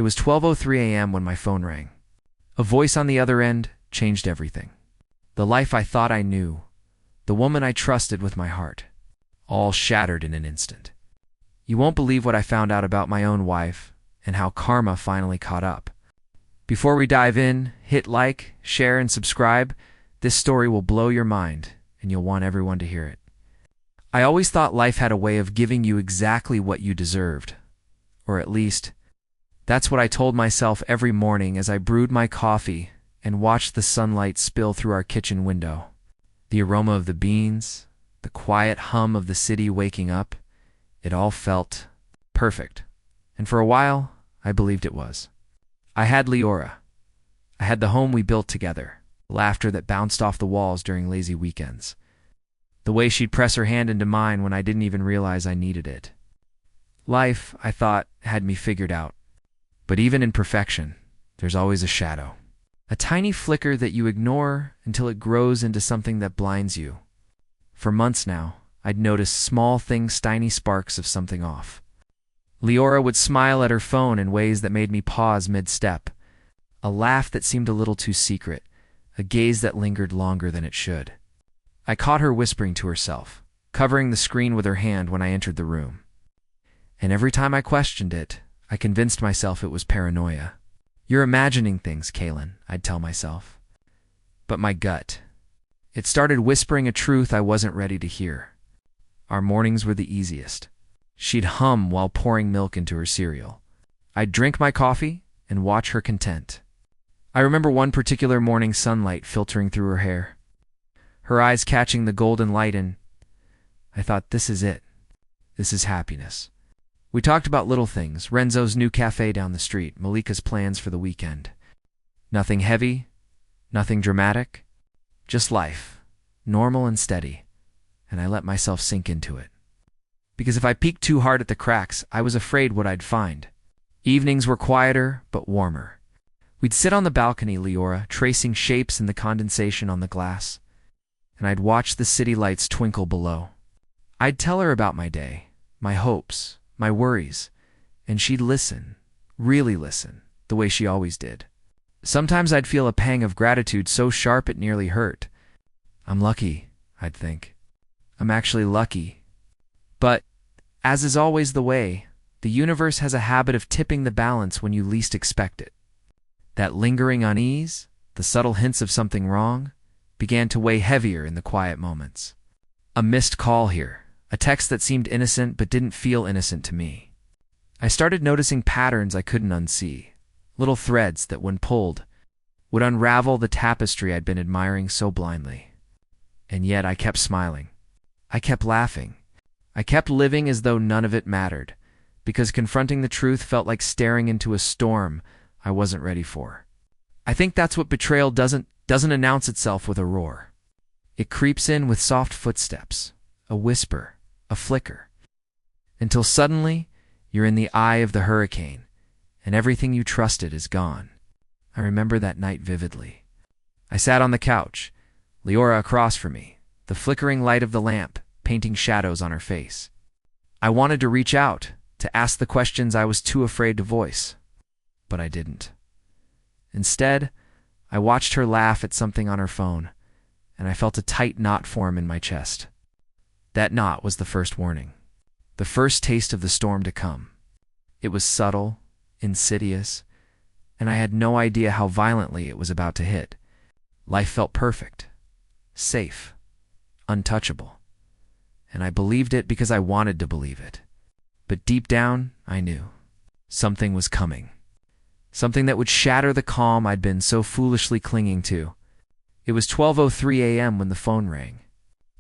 It was 12:03 a.m. when my phone rang. A voice on the other end changed everything. The life I thought I knew, the woman I trusted with my heart, all shattered in an instant. You won't believe what I found out about my own wife and how karma finally caught up. Before we dive in, hit like, share, and subscribe. This story will blow your mind, and you'll want everyone to hear it. I always thought life had a way of giving you exactly what you deserved. Or at least, that's what I told myself every morning as I brewed my coffee and watched the sunlight spill through our kitchen window. The aroma of the beans, the quiet hum of the city waking up, it all felt perfect. And for a while, I believed it was. I had Leora. I had the home we built together, laughter that bounced off the walls during lazy weekends, the way she'd press her hand into mine when I didn't even realize I needed it. Life, I thought, had me figured out. But even in perfection, there's always a shadow. A tiny flicker that you ignore until it grows into something that blinds you. For months now, I'd noticed small things, tiny sparks of something off. Leora would smile at her phone in ways that made me pause mid-step. A laugh that seemed a little too secret, a gaze that lingered longer than it should. I caught her whispering to herself, covering the screen with her hand when I entered the room. And every time I questioned it, I convinced myself it was paranoia. You're imagining things, Kaylin, I'd tell myself. But my gut, it started whispering a truth I wasn't ready to hear. Our mornings were the easiest. She'd hum while pouring milk into her cereal. I'd drink my coffee and watch her content. I remember one particular morning, sunlight filtering through her hair, her eyes catching the golden light, and I thought, this is it. This is happiness. We talked about little things, Renzo's new cafe down the street, Malika's plans for the weekend. Nothing heavy, nothing dramatic, just life, normal and steady, and I let myself sink into it. Because if I peeked too hard at the cracks, I was afraid what I'd find. Evenings were quieter, but warmer. We'd sit on the balcony, Leora, tracing shapes in the condensation on the glass, and I'd watch the city lights twinkle below. I'd tell her about my day, my hopes, my worries, and she'd listen, really listen, the way she always did. Sometimes I'd feel a pang of gratitude so sharp it nearly hurt. I'm lucky, I'd think. I'm actually lucky. But, as is always the way, the universe has a habit of tipping the balance when you least expect it. That lingering unease, the subtle hints of something wrong, began to weigh heavier in the quiet moments. A missed call here, a text that seemed innocent but didn't feel innocent to me. I started noticing patterns I couldn't unsee, little threads that, when pulled, would unravel the tapestry I'd been admiring so blindly. And yet I kept smiling. I kept laughing. I kept living as though none of it mattered, because confronting the truth felt like staring into a storm I wasn't ready for. I think that's what betrayal doesn't announce itself with a roar. It creeps in with soft footsteps, a whisper, a flicker, until suddenly you're in the eye of the hurricane, and everything you trusted is gone. I remember that night vividly. I sat on the couch, Leora across from me, the flickering light of the lamp painting shadows on her face. I wanted to reach out, to ask the questions I was too afraid to voice, but I didn't. Instead, I watched her laugh at something on her phone, and I felt a tight knot form in my chest. That knot was the first warning, the first taste of the storm to come. It was subtle, insidious, and I had no idea how violently it was about to hit. Life felt perfect, safe, untouchable, and I believed it because I wanted to believe it. But deep down, I knew something was coming, something that would shatter the calm I'd been so foolishly clinging to. It was 12:03 a.m. when the phone rang.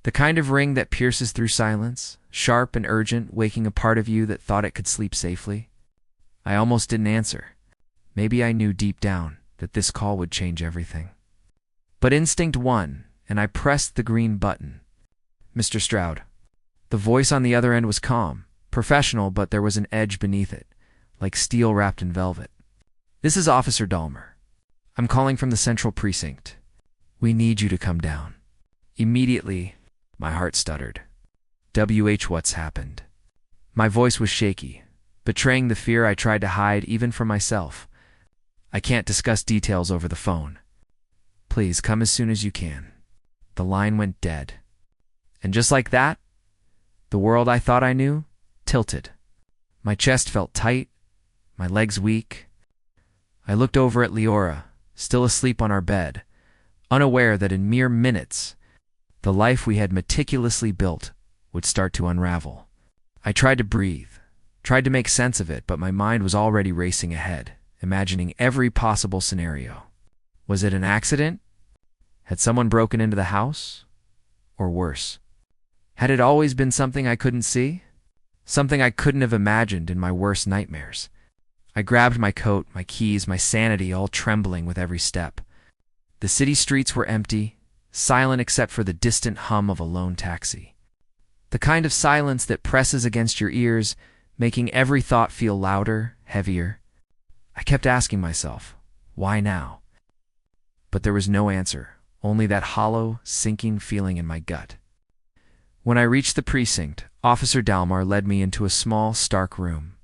The kind of ring that pierces through silence, sharp and urgent, waking a part of you that thought it could sleep safely. I almost didn't answer. Maybe I knew deep down that this call would change everything. But instinct won, and I pressed the green button. Mr. Stroud. The voice on the other end was calm, professional, but there was an edge beneath it, like steel wrapped in velvet. This is Officer Dahmer. I'm calling from the Central Precinct. We need you to come down. Immediately, my heart stuttered. What's happened? My voice was shaky, betraying the fear I tried to hide even from myself. I can't discuss details over the phone. Please come as soon as you can. The line went dead. And just like that, the world I thought I knew tilted. My chest felt tight, my legs weak. I looked over at Leora, still asleep on our bed, unaware that in mere minutes, the life we had meticulously built would start to unravel. I tried to breathe, tried to make sense of it, but my mind was already racing ahead, imagining every possible scenario. Was it an accident? Had someone broken into the house? Or worse, had it always been something I couldn't see? Something I couldn't have imagined in my worst nightmares. I grabbed my coat, my keys, my sanity, all trembling with every step. The city streets were empty, silent except for the distant hum of a lone taxi. The kind of silence that presses against your ears, making every thought feel louder, heavier. I kept asking myself, why now? But there was no answer, only that hollow, sinking feeling in my gut. When I reached the precinct, Officer Dalmar led me into a small, stark room.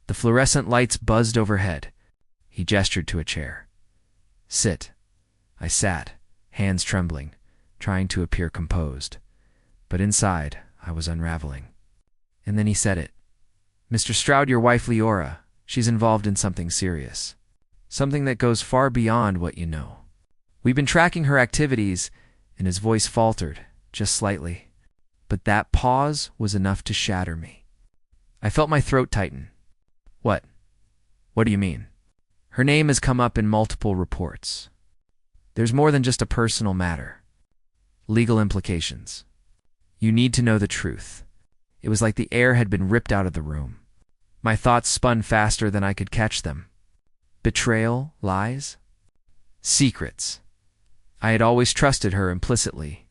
The fluorescent lights buzzed overhead. He gestured to a chair. Sit. I sat, hands trembling, trying to appear composed. But inside, I was unraveling. And then he said it. Mr. Stroud, your wife Leora, she's involved in something serious. Something that goes far beyond what you know. We've been tracking her activities, and his voice faltered, just slightly. But that pause was enough to shatter me. I felt my throat tighten. What? What do you mean? Her name has come up in multiple reports. There's more than just a personal matter. Legal implications. You need to know the truth. It was like the air had been ripped out of the room. My thoughts spun faster than I could catch them. Betrayal, lies, secrets. I had always trusted her implicitly.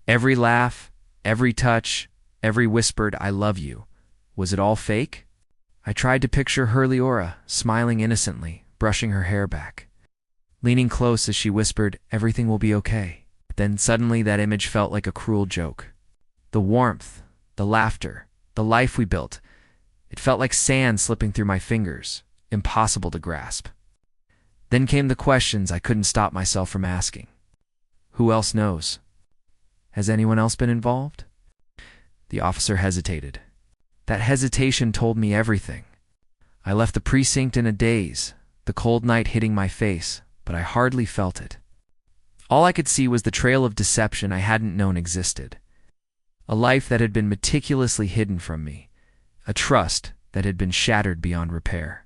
Every laugh, every touch, every whispered, I love you. Was it all fake? I tried to picture her Leora, smiling innocently, brushing her hair back, leaning close as she whispered, everything will be okay. Then suddenly that image felt like a cruel joke. The warmth, the laughter, the life we built, it felt like sand slipping through my fingers, impossible to grasp. Then came the questions I couldn't stop myself from asking. Who else knows? Has anyone else been involved? The officer hesitated. That hesitation told me everything. I left the precinct in a daze, the cold night hitting my face, but I hardly felt it. All I could see was the trail of deception I hadn't known existed. A life that had been meticulously hidden from me. A trust that had been shattered beyond repair.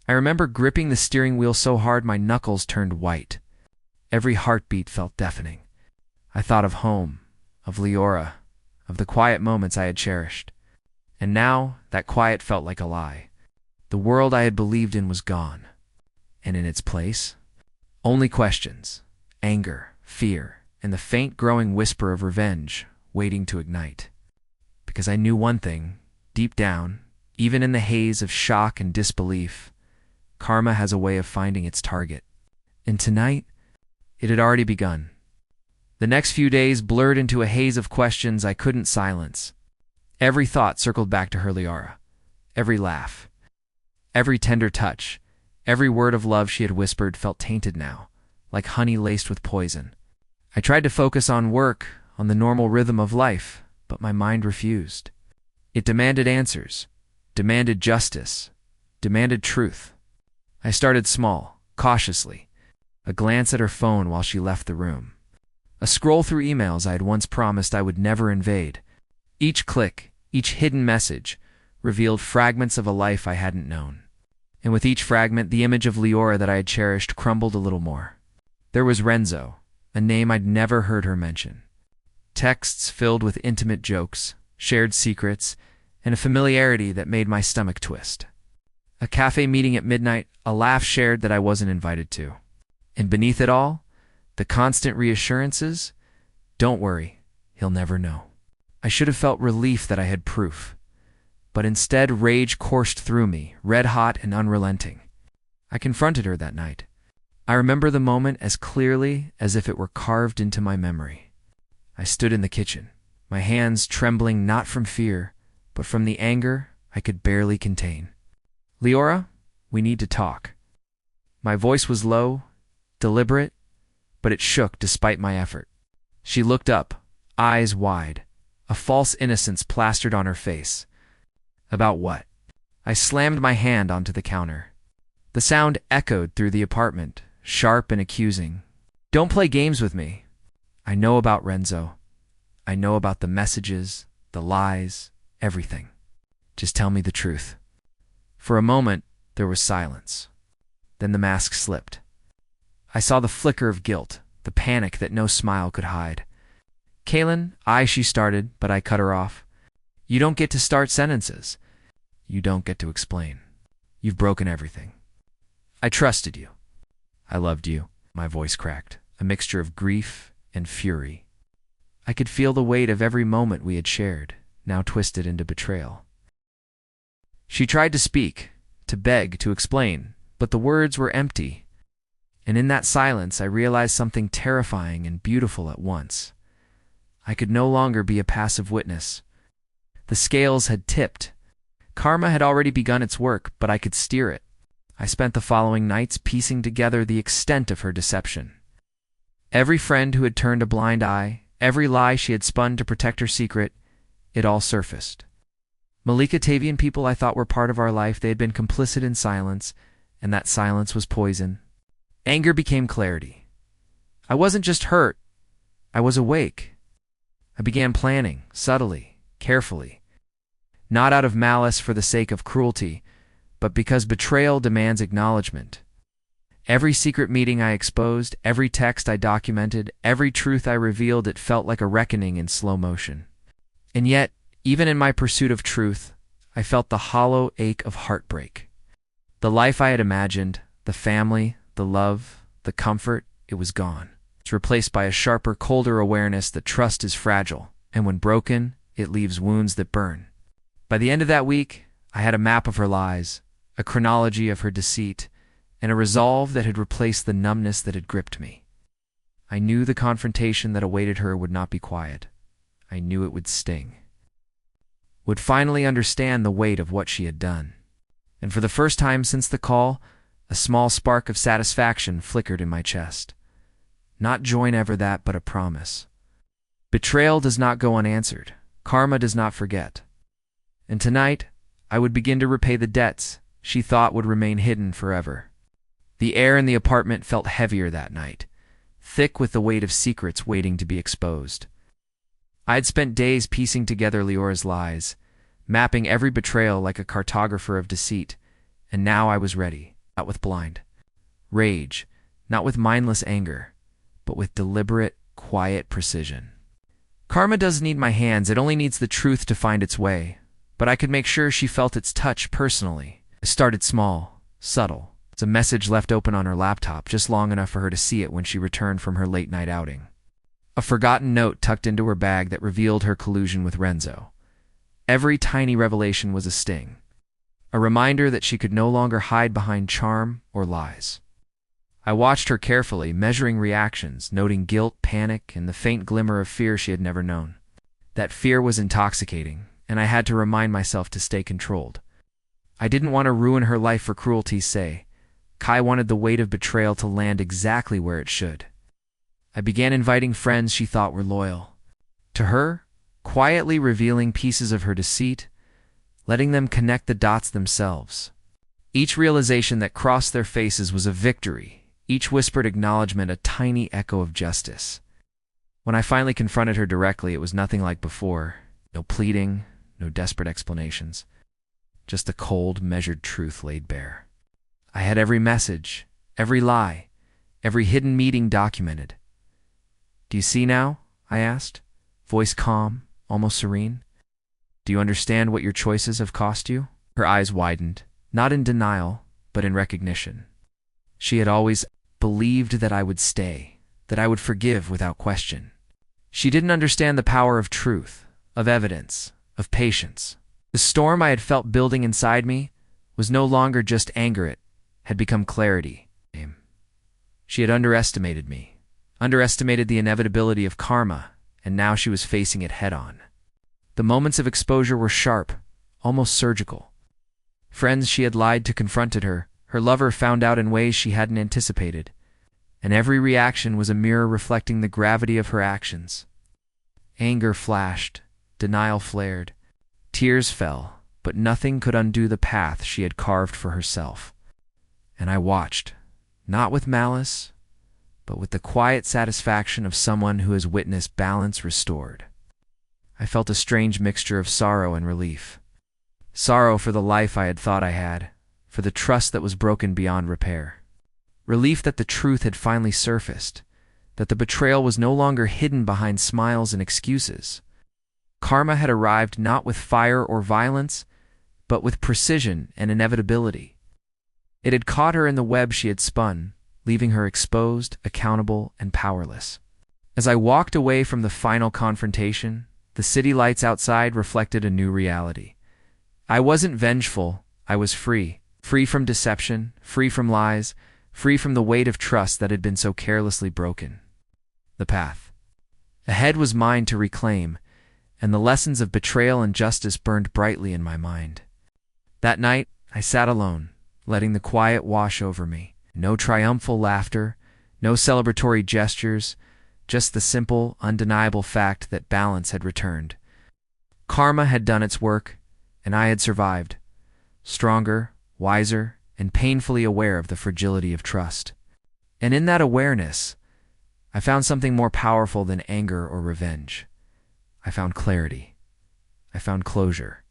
I remember gripping the steering wheel so hard my knuckles turned white. Every heartbeat felt deafening. I thought of home, of Leora, of the quiet moments I had cherished. And now, that quiet felt like a lie. The world I had believed in was gone. And in its place, only questions, anger, fear, and the faint growing whisper of revenge waiting to ignite. Because I knew one thing, deep down, even in the haze of shock and disbelief, karma has a way of finding its target. And tonight, it had already begun. The next few days blurred into a haze of questions I couldn't silence. Every thought circled back to her Leora. Every laugh. Every tender touch. Every word of love she had whispered felt tainted now, like honey laced with poison. I tried to focus on work, on the normal rhythm of life, but my mind refused. It demanded answers, demanded justice, demanded truth. I started small, cautiously. A glance at her phone while she left the room. A scroll through emails I had once promised I would never invade. Each click, each hidden message, revealed fragments of a life I hadn't known. And with each fragment, the image of Leora that I had cherished crumbled a little more. There was Renzo, a name I'd never heard her mention. Texts filled with intimate jokes, shared secrets, and a familiarity that made my stomach twist. A cafe meeting at midnight, a laugh shared that I wasn't invited to. And beneath it all, the constant reassurances, don't worry, he'll never know. I should have felt relief that I had proof. But instead rage coursed through me, red-hot and unrelenting. I confronted her that night. I remember the moment as clearly as if it were carved into my memory. I stood in the kitchen, my hands trembling not from fear, but from the anger I could barely contain. "Leora, we need to talk." My voice was low, deliberate, but it shook despite my effort. She looked up, eyes wide, a false innocence plastered on her face. "About what?" I slammed my hand onto the counter. The sound echoed through the apartment, sharp and accusing. "Don't play games with me. I know about Renzo. I know about the messages, the lies, everything. Just tell me the truth." For a moment, there was silence. Then the mask slipped. I saw the flicker of guilt, the panic that no smile could hide. "Kaylin," she started, but I cut her off. "You don't get to start sentences. You don't get to explain. You've broken everything. I trusted you. I loved you." My voice cracked, a mixture of grief and fury. I could feel the weight of every moment we had shared, now twisted into betrayal. She tried to speak, to beg, to explain, but the words were empty. And in that silence, I realized something terrifying and beautiful at once. I could no longer be a passive witness. The scales had tipped. Karma had already begun its work, but I could steer it. I spent the following nights piecing together the extent of her deception. Every friend who had turned a blind eye, every lie she had spun to protect her secret, it all surfaced. Malika Tavian people I thought were part of our life, they had been complicit in silence, and that silence was poison. Anger became clarity. I wasn't just hurt, I was awake. I began planning, subtly, carefully. Not out of malice for the sake of cruelty, but because betrayal demands acknowledgement. Every secret meeting I exposed, every text I documented, every truth I revealed, it felt like a reckoning in slow motion. And yet, even in my pursuit of truth, I felt the hollow ache of heartbreak. The life I had imagined, the family, the love, the comfort, it was gone. It's replaced by a sharper, colder awareness that trust is fragile, and when broken, it leaves wounds that burn. By the end of that week, I had a map of her lies, a chronology of her deceit, and a resolve that had replaced the numbness that had gripped me. I knew the confrontation that awaited her would not be quiet. I knew it would sting. Would finally understand the weight of what she had done. And for the first time since the call, a small spark of satisfaction flickered in my chest. Not joy never that, but a promise. Betrayal does not go unanswered. Karma does not forget. And tonight, I would begin to repay the debts she thought would remain hidden forever. The air in the apartment felt heavier that night, thick with the weight of secrets waiting to be exposed. I had spent days piecing together Leora's lies, mapping every betrayal like a cartographer of deceit, and now I was ready, not with blind rage, not with mindless anger, but with deliberate, quiet precision. Karma doesn't need my hands, it only needs the truth to find its way, but I could make sure she felt its touch personally. I started small, subtle. It's a message left open on her laptop, just long enough for her to see it when she returned from her late-night outing. A forgotten note tucked into her bag that revealed her collusion with Renzo. Every tiny revelation was a sting, a reminder that she could no longer hide behind charm or lies. I watched her carefully, measuring reactions, noting guilt, panic, and the faint glimmer of fear she had never known. That fear was intoxicating, and I had to remind myself to stay controlled. I didn't want to ruin her life for cruelty's sake. Kai wanted the weight of betrayal to land exactly where it should. I began inviting friends she thought were loyal. To her, quietly revealing pieces of her deceit, letting them connect the dots themselves. Each realization that crossed their faces was a victory, each whispered acknowledgement a tiny echo of justice. When I finally confronted her directly, it was nothing like before. No pleading, no desperate explanations. Just the cold, measured truth laid bare. I had every message, every lie, every hidden meeting documented. "Do you see now?" I asked, voice calm, almost serene. "Do you understand what your choices have cost you?" Her eyes widened, not in denial, but in recognition. She had always believed that I would stay, that I would forgive without question. She didn't understand the power of truth, of evidence, of patience. The storm I had felt building inside me was no longer just anger, it had become clarity. She had underestimated me, underestimated the inevitability of karma, and now she was facing it head-on. The moments of exposure were sharp, almost surgical. Friends she had lied to confronted her. Her lover found out in ways she hadn't anticipated. And every reaction was a mirror reflecting the gravity of her actions. Anger flashed, denial flared, tears fell, but nothing could undo the path she had carved for herself. And I watched, not with malice, but with the quiet satisfaction of someone who has witnessed balance restored. I felt a strange mixture of sorrow and relief. Sorrow for the life I had thought I had, for the trust that was broken beyond repair. Relief that the truth had finally surfaced, that the betrayal was no longer hidden behind smiles and excuses. Karma had arrived not with fire or violence, but with precision and inevitability. It had caught her in the web she had spun, leaving her exposed, accountable, and powerless. As I walked away from the final confrontation, the city lights outside reflected a new reality. I wasn't vengeful, I was free. Free from deception, free from lies, free from the weight of trust that had been so carelessly broken. The path ahead was mine to reclaim, and the lessons of betrayal and justice burned brightly in my mind. That night, I sat alone, letting the quiet wash over me. No triumphal laughter, no celebratory gestures, just the simple, undeniable fact that balance had returned. Karma had done its work, and I had survived, stronger, wiser, and painfully aware of the fragility of trust. And in that awareness, I found something more powerful than anger or revenge. I found clarity. I found closure.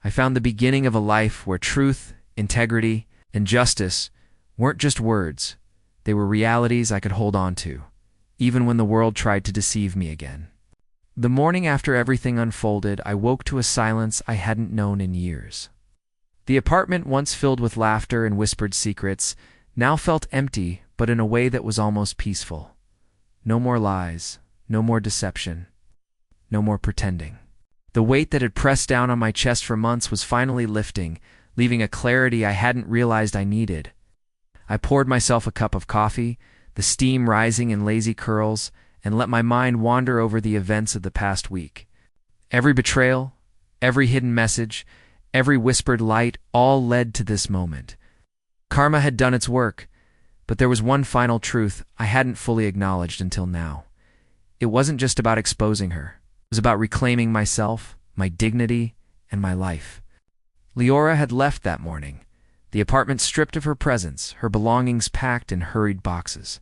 I found the beginning of a life where truth, integrity, and justice weren't just words. They were realities I could hold on to, even when the world tried to deceive me again. The morning after everything unfolded, I woke to a silence I hadn't known in years. The apartment, once filled with laughter and whispered secrets, now felt empty, but in a way that was almost peaceful. No more lies, no more deception, no more pretending. The weight that had pressed down on my chest for months was finally lifting, leaving a clarity I hadn't realized I needed. I poured myself a cup of coffee, the steam rising in lazy curls, and let my mind wander over the events of the past week. Every betrayal, every hidden message, every whispered light, all led to this moment. Karma had done its work, but there was one final truth I hadn't fully acknowledged until now. It wasn't just about exposing her. It was about reclaiming myself, my dignity, and my life. Leora had left that morning, the apartment stripped of her presence, her belongings packed in hurried boxes.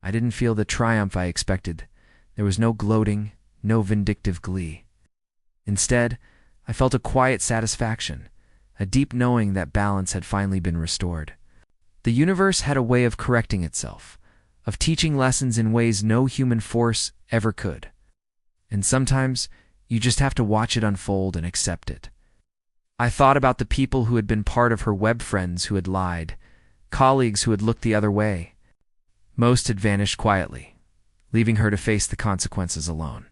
I didn't feel the triumph I expected. There was no gloating, no vindictive glee. Instead, I felt a quiet satisfaction, a deep knowing that balance had finally been restored. The universe had a way of correcting itself, of teaching lessons in ways no human force ever could. And sometimes, you just have to watch it unfold and accept it. I thought about the people who had been part of her web friends who had lied, colleagues who had looked the other way. Most had vanished quietly, leaving her to face the consequences alone.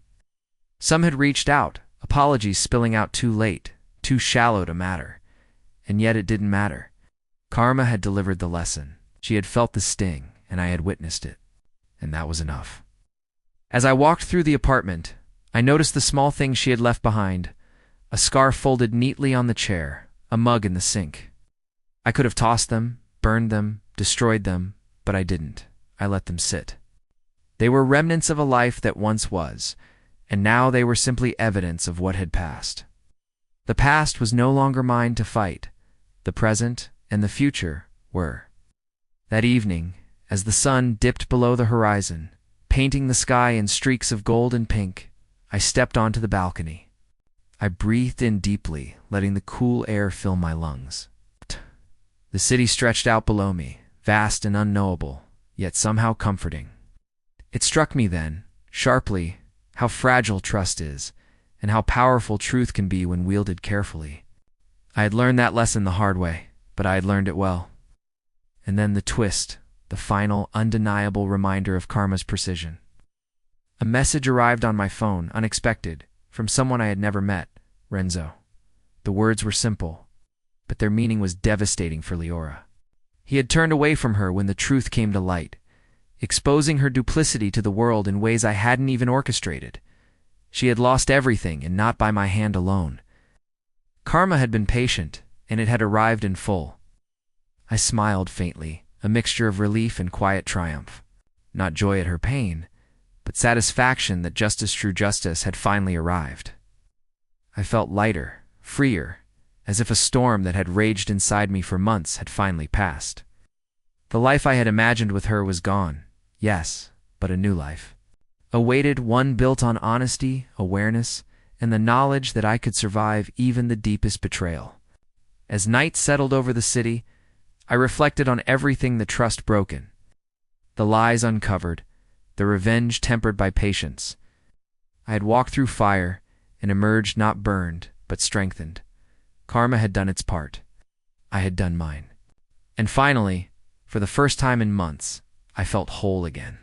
Some had reached out, apologies spilling out too late, too shallow to matter. And yet it didn't matter. Karma had delivered the lesson. She had felt the sting, and I had witnessed it. And that was enough. As I walked through the apartment, I noticed the small things she had left behind. A scarf folded neatly on the chair, a mug in the sink. I could have tossed them, burned them, destroyed them, but I didn't. I let them sit. They were remnants of a life that once was, and now they were simply evidence of what had passed. The past was no longer mine to fight. The present and the future were. That evening, as the sun dipped below the horizon, painting the sky in streaks of gold and pink, I stepped onto the balcony. I breathed in deeply, letting the cool air fill my lungs. The city stretched out below me, vast and unknowable, yet somehow comforting. It struck me then, sharply, how fragile trust is, and how powerful truth can be when wielded carefully. I had learned that lesson the hard way, but I had learned it well. And then the twist, the final, undeniable reminder of karma's precision. A message arrived on my phone, unexpected, from someone I had never met, Renzo. The words were simple, but their meaning was devastating for Leora. He had turned away from her when the truth came to light, exposing her duplicity to the world in ways I hadn't even orchestrated. She had lost everything, and not by my hand alone. Karma had been patient, and it had arrived in full. I smiled faintly, a mixture of relief and quiet triumph. Not joy at her pain, but satisfaction that true justice had finally arrived. I felt lighter, freer, as if a storm that had raged inside me for months had finally passed. The life I had imagined with her was gone, yes, but a new life. Awaited one built on honesty, awareness, and the knowledge that I could survive even the deepest betrayal. As night settled over the city, I reflected on everything the trust broken, the lies uncovered, the revenge tempered by patience. I had walked through fire and emerged not burned, but strengthened. Karma had done its part. I had done mine. And finally, for the first time in months, I felt whole again.